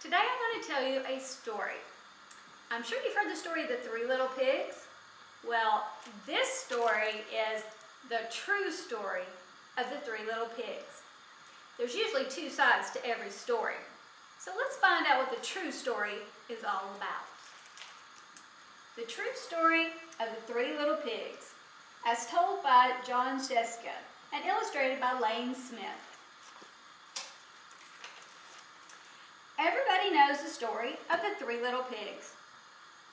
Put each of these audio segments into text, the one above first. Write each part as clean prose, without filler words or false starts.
Today I want to tell you a story. I'm sure you've heard the story of the three little pigs. Well, this story is the true story of the three little pigs. There's usually two sides to every story. So let's find out what the true story is all about. The true story of the three little pigs, as told by Scieszka and illustrated by Lane Smith. Everybody knows the story of the three little pigs,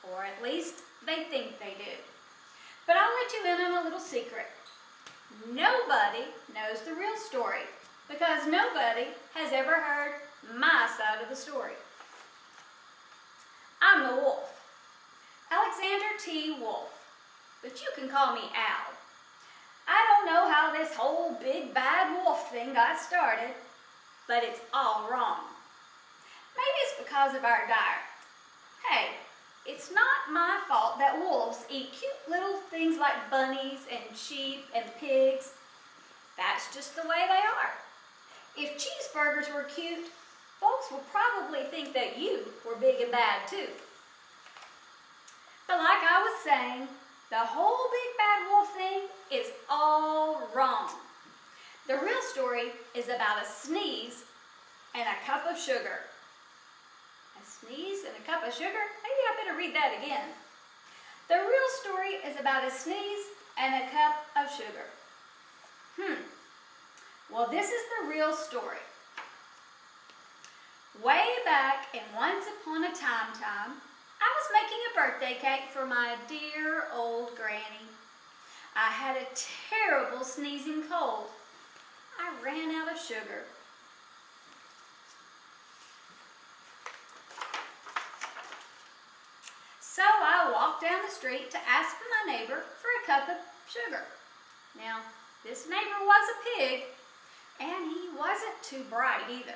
or at least they think they do. But I'll let you in on a little secret. Nobody knows the real story because nobody has ever heard my side of the story. I'm the wolf, Alexander T. Wolf, but you can call me Al. I don't know how this whole big bad wolf thing got started, but it's all wrong. Maybe it's because of our diet. Hey, it's not my fault that wolves eat cute little things like bunnies and sheep and pigs. That's just the way they are. If cheeseburgers were cute, folks would probably think that you were big and bad too. But like I was saying, the whole big bad wolf thing is all wrong. The real story is about a sneeze and a cup of sugar. A sneeze and a cup of sugar? Maybe I better read that again. The real story is about a sneeze and a cup of sugar. Well, this is the real story. Way back in Once Upon a Time, I was making a birthday cake for my dear old granny. I had a terrible sneezing cold. I ran out of sugar. So I walked down the street to ask my neighbor for a cup of sugar. Now, this neighbor was a pig, and he wasn't too bright either.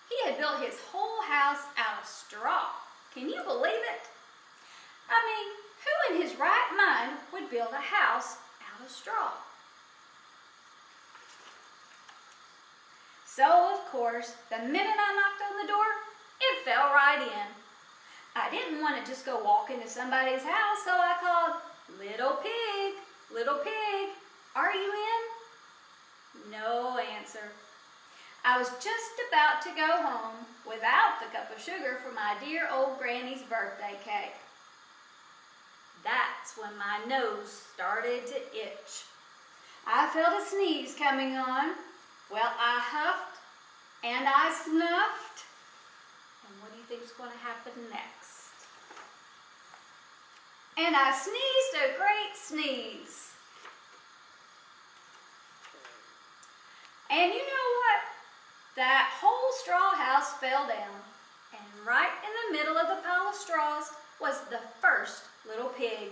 He had built his whole house out of straw. Can you believe it? I mean, who in his right mind would build a house out of straw? So, of course, the minute I knocked on the door, it fell right in. I didn't want to just go walk into somebody's house, so I called, "Little pig, little pig, are you in?" No answer. I was just about to go home without the cup of sugar for my dear old granny's birthday cake. That's when my nose started to itch. I felt a sneeze coming on. Well, I huffed and I snuffed. And what do you think is going to happen next? And I sneezed a great sneeze. And you know what? That whole straw house fell down. And right in the middle of the pile of straws was the first little pig,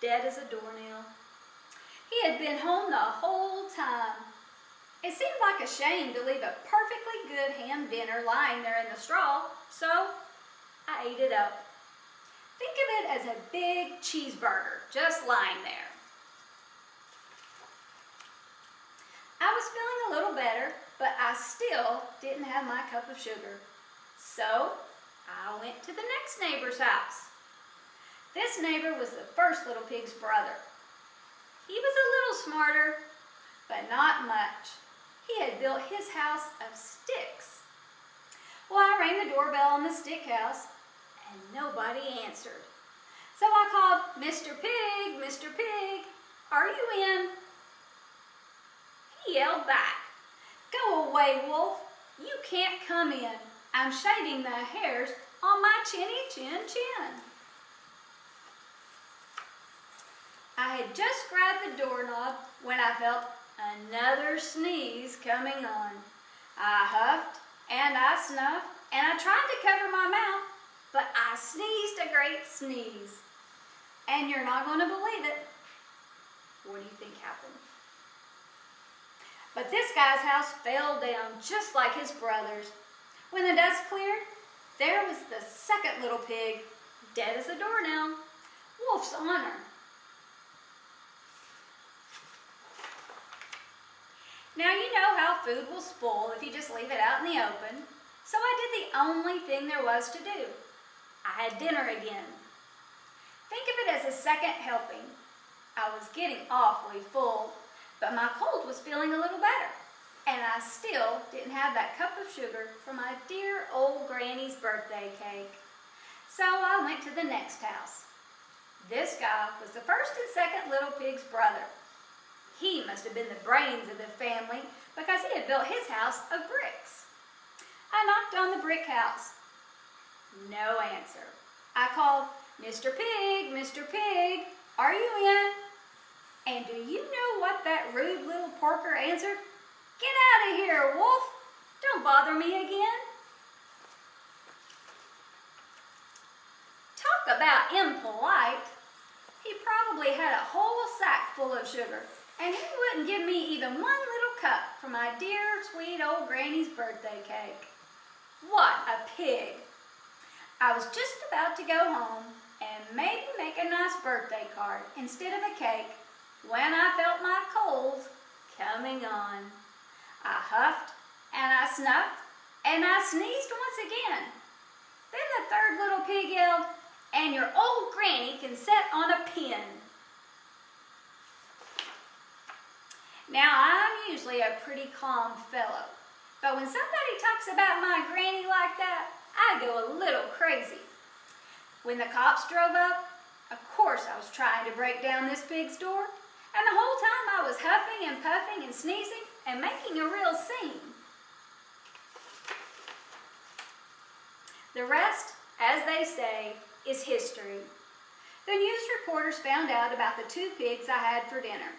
dead as a doornail. He had been home the whole time. It seemed like a shame to leave a perfectly good ham dinner lying there in the straw, so I ate it up. Think of it as a big cheeseburger just lying there. I was feeling a little better, but I still didn't have my cup of sugar. So I went to the next neighbor's house. This neighbor was the first little pig's brother. He was a little smarter, but not much. He had built his house of sticks. Well, I rang the doorbell on the stick house, and nobody answered. So I called, "Mr. Pig, Mr. Pig, are you in?" He yelled back, "Go away, Wolf. You can't come in. I'm shaving the hairs on my chinny chin chin." I had just grabbed the doorknob when I felt another sneeze coming on. I huffed and I snuffed and I tried to cover my mouth, but I sneezed a great sneeze. And you're not going to believe it. What do you think happened? But this guy's house fell down just like his brother's. When the dust cleared, there was the second little pig, dead as a doornail. Wolf's honor. Now you know how food will spoil if you just leave it out in the open. So I did the only thing there was to do. I had dinner again. Think of it as a second helping. I was getting awfully full, but my cold was feeling a little better, and I still didn't have that cup of sugar for my dear old Granny's birthday cake. So I went to the next house. This guy was the first and second little pig's brother. He must have been the brains of the family because he had built his house of bricks. I knocked on the brick house. No answer. I called, "Mr. Pig, Mr. Pig, are you in?" And do you know what that rude little porker answered? "Get out of here, Wolf. Don't bother me again." Talk about impolite. He probably had a whole sack full of sugar, and he wouldn't give me even one little cup for my dear, sweet old Granny's birthday cake. What a pig! I was just about to go home and maybe make a nice birthday card instead of a cake when I felt my cold coming on. I huffed and I snuffed and I sneezed once again. Then the third little pig yelled, "And your old Granny can sit on a pin." Now, I'm usually a pretty calm fellow, but when somebody talks about my Granny like that, I go a little crazy. When the cops drove up, of course I was trying to break down this pig's door, and the whole time I was huffing and puffing and sneezing and making a real scene. The rest, as they say, is history. The news reporters found out about the 2 pigs I had for dinner.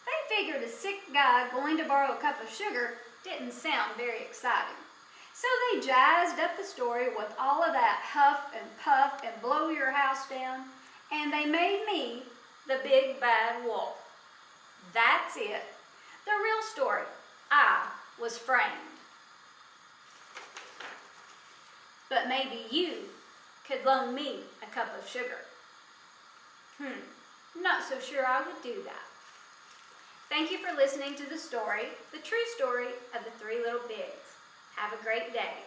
They figured a sick guy going to borrow a cup of sugar didn't sound very exciting. So they jazzed up the story with all of that huff and puff and blow your house down, and they made me the big bad wolf. That's it. The real story. I was framed. But maybe you could loan me a cup of sugar. Not so sure I would do that. Thank you for listening to the story, the true story of the 3 little pigs. Have a great day.